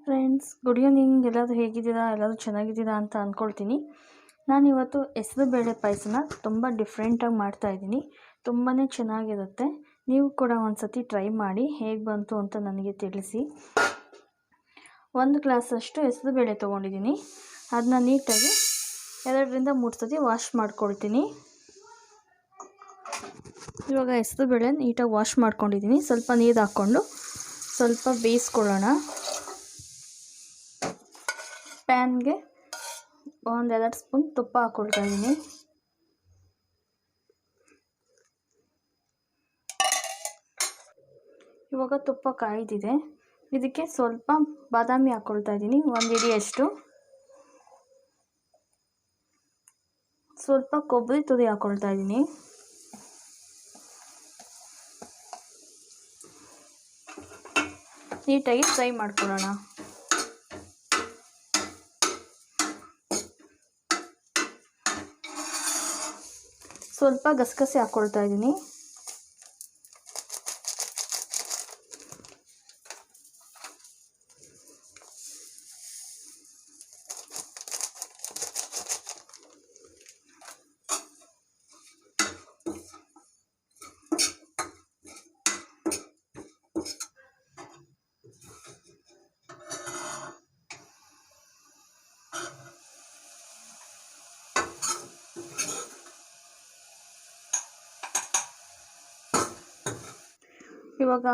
Friends, good evening. ಎಲ್ಲರೂ ಹೇಗಿದ್ದೀರಾ? ಎಲ್ಲರೂ ಚೆನ್ನಾಗಿದ್ದೀರಾ ಅಂತ ಅಂದ್ಕೊಳ್ತೀನಿ. ನಾನಿವತ್ತು ಹೆಸರುಬೇಳೆ ಪಾಯಸನ ತುಂಬ ಡಿಫ್ರೆಂಟಾಗಿ ಮಾಡ್ತಾಯಿದ್ದೀನಿ. ತುಂಬಾ ಚೆನ್ನಾಗಿರುತ್ತೆ. ನೀವು ಕೂಡ ಒಂದು ಸತಿ ಟ್ರೈ ಮಾಡಿ ಹೇಗೆ ಬಂತು ಅಂತ ನನಗೆ ತಿಳಿಸಿ. 1 ಗ್ಲಾಸಷ್ಟು ಹೆಸರುಬೇಳೆ ತೊಗೊಂಡಿದ್ದೀನಿ. ಅದನ್ನ ನೀಟಾಗಿ 2ರಿಂದ 3 ಸತಿ ವಾಶ್ ಮಾಡ್ಕೊಳ್ತೀನಿ. ಇವಾಗ ಹೆಸರುಬೇಳೆ ನೀಟಾಗಿ ವಾಶ್ ಮಾಡ್ಕೊಂಡಿದ್ದೀನಿ. ಸ್ವಲ್ಪ ನೀರು ಹಾಕ್ಕೊಂಡು ಸ್ವಲ್ಪ ಬೇಯಿಸ್ಕೊಳ್ಳೋಣ. ಪ್ಯಾನ್ಗೆ 1-2 ಸ್ಪೂನ್ ತುಪ್ಪ ಹಾಕ್ಕೊಳ್ತಾ ಇದ್ದೀನಿ. ಇವಾಗ ತುಪ್ಪ ಕಾಯ್ದಿದೆ. ಇದಕ್ಕೆ ಸ್ವಲ್ಪ ಬಾದಾಮಿ ಹಾಕ್ಕೊಳ್ತಾ ಇದ್ದೀನಿ, 1 ಹಿಡಿಯಷ್ಟು. ಸ್ವಲ್ಪ ಕೊಬ್ಬರಿ ತುರಿ ಹಾಕ್ಕೊಳ್ತಾ ಇದ್ದೀನಿ. ನೀಟಾಗಿ ಫ್ರೈ ಮಾಡ್ಕೊಳ್ಳೋಣ. ಸ್ವಲ್ಪ ಗಸಗಸೆ ಹಾಕ್ಕೊಳ್ತಾ ಇದ್ದೀನಿ. ಇವಾಗ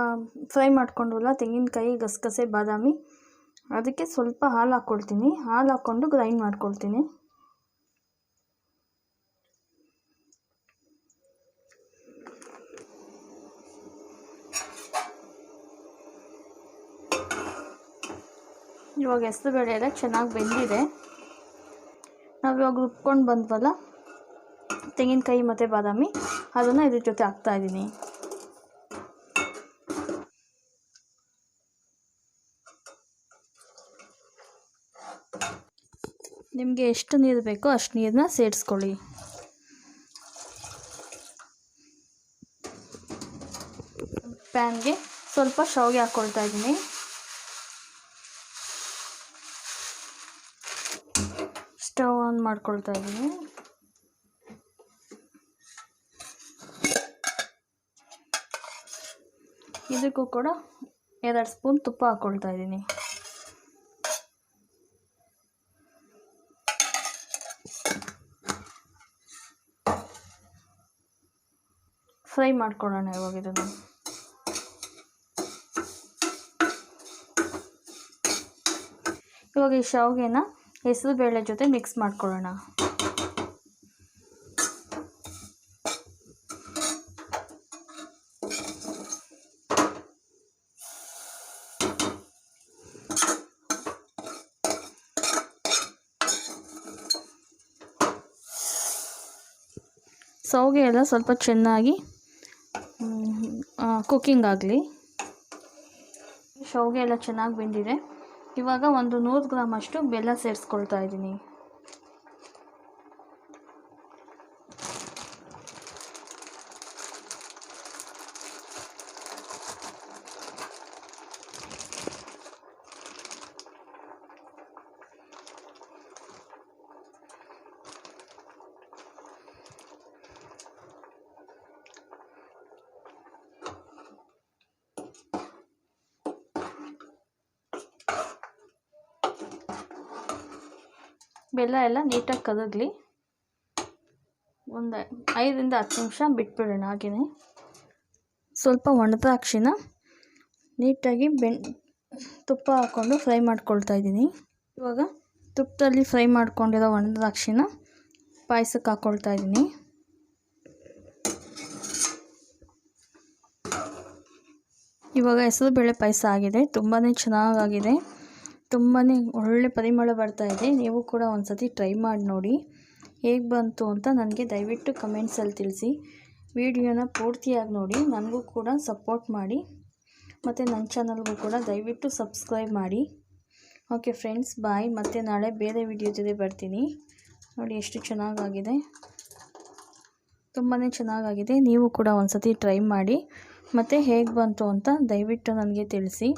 ಫ್ರೈ ಮಾಡ್ಕೊಂಡವಲ್ಲ ತೆಂಗಿನಕಾಯಿ, ಗಸಗಸೆ, ಬಾದಾಮಿ, ಅದಕ್ಕೆ ಸ್ವಲ್ಪ ಹಾಲು ಹಾಕ್ಕೊಳ್ತೀನಿ. ಹಾಲು ಹಾಕ್ಕೊಂಡು ಗ್ರೈಂಡ್ ಮಾಡ್ಕೊಳ್ತೀನಿ. ಇವಾಗ ಹೆಸರುಬೇಳೆ ಎಲ್ಲ ಚೆನ್ನಾಗಿ ಬೆಂದಿದೆ. ನಾವು ಇವಾಗ ರುಬ್ಕೊಂಡು ಬಂದ್ವಲ್ಲ ತೆಂಗಿನಕಾಯಿ ಮತ್ತು ಬಾದಾಮಿ, ಅದನ್ನು ಇದ್ರ ಜೊತೆ ಹಾಕ್ತಾಯಿದ್ದೀನಿ. ನಿಮಗೆ ಎಷ್ಟು ನೀರು ಬೇಕೋ ಅಷ್ಟು ನೀರನ್ನ ಸೇರಿಸ್ಕೊಳ್ಳಿ. ಪ್ಯಾನ್ಗೆ ಸ್ವಲ್ಪ ಶಾವಿಗೆ ಹಾಕ್ಕೊಳ್ತಾ ಇದ್ದೀನಿ. ಸ್ಟವ್ ಆನ್ ಮಾಡ್ಕೊಳ್ತಾ ಇದ್ದೀನಿ. ಇದಕ್ಕೂ ಕೂಡ 2 ಸ್ಪೂನ್ ತುಪ್ಪ ಹಾಕ್ಕೊಳ್ತಾ ಇದ್ದೀನಿ. ಫ್ರೈ ಮಾಡ್ಕೊಳ್ಳೋಣ ಇವಾಗ ಇದನ್ನು. ಇವಾಗ ಈ ಶಾವಿಗೆನ ಹೆಸರುಬೇಳೆ ಜೊತೆ ಮಿಕ್ಸ್ ಮಾಡ್ಕೊಳ್ಳೋಣ. ಶಾವಿಗೆ ಎಲ್ಲ ಸ್ವಲ್ಪ ಚೆನ್ನಾಗಿ ಕುಕ್ಕಿಂಗ್ ಆಗಲಿ. ಶಾವಿಗೆ ಎಲ್ಲ ಚೆನ್ನಾಗಿ ಬೆಂದಿದೆ. ಇವಾಗ ಒಂದು 100 ಗ್ರಾಮ್ ಅಷ್ಟು ಬೆಲ್ಲ ಸೇರಿಸ್ಕೊಳ್ತಾ ಇದ್ದೀನಿ. ಬೆಲ್ಲ ಎಲ್ಲ ನೀಟಾಗಿ ಕದಗಲಿ. ಒಂದು 5ರಿಂದ 10 ನಿಮಿಷ ಬಿಟ್ಬಿಡೋಣ. ಹಾಗೆಯೇ ಸ್ವಲ್ಪ ಒಣದ್ರಾಕ್ಷಿನ ನೀಟಾಗಿ ತುಪ್ಪ ಹಾಕ್ಕೊಂಡು ಫ್ರೈ ಮಾಡ್ಕೊಳ್ತಾ ಇದ್ದೀನಿ. ಇವಾಗ ತುಪ್ಪದಲ್ಲಿ ಫ್ರೈ ಮಾಡ್ಕೊಂಡಿರೋ ಒಣದ್ರಾಕ್ಷಿನ ಪಾಯಸಕ್ಕೆ ಹಾಕ್ಕೊಳ್ತಾ ಇದ್ದೀನಿ. ಇವಾಗ ಹೆಸರುಬೇಳೆ ಪಾಯಸ ಆಗಿದೆ. ತುಂಬಾ ಚೆನ್ನಾಗಾಗಿದೆ. ತುಂಬಾ ಒಳ್ಳೆ ಪರಿಮಳ ಬರ್ತಾ ಇದೆ. ನೀವು ಕೂಡ ಒಂದು ಸತಿ ಟ್ರೈ ಮಾಡಿ ನೋಡಿ ಹೇಗೆ ಬಂತು ಅಂತ ನನಗೆ ದಯವಿಟ್ಟು ಕಮೆಂಟ್ಸಲ್ಲಿ ತಿಳಿಸಿ. ವಿಡಿಯೋನ ಪೂರ್ತಿಯಾಗಿ ನೋಡಿ, ನನಗೂ ಕೂಡ ಸಪೋರ್ಟ್ ಮಾಡಿ, ಮತ್ತು ನನ್ನ ಚಾನಲ್ಗೂ ಕೂಡ ದಯವಿಟ್ಟು ಸಬ್ಸ್ಕ್ರೈಬ್ ಮಾಡಿ. ಓಕೆ ಫ್ರೆಂಡ್ಸ್, ಬಾಯ್. ಮತ್ತು ನಾಳೆ ಬೇರೆ ವಿಡಿಯೋ ಜೊತೆ ಬರ್ತೀನಿ. ನೋಡಿ ಎಷ್ಟು ಚೆನ್ನಾಗಾಗಿದೆ, ತುಂಬಾ ಚೆನ್ನಾಗಾಗಿದೆ. ನೀವು ಕೂಡ ಒಂದು ಸತಿ ಟ್ರೈ ಮಾಡಿ ಮತ್ತು ಹೇಗೆ ಬಂತು ಅಂತ ದಯವಿಟ್ಟು ನನಗೆ ತಿಳಿಸಿ.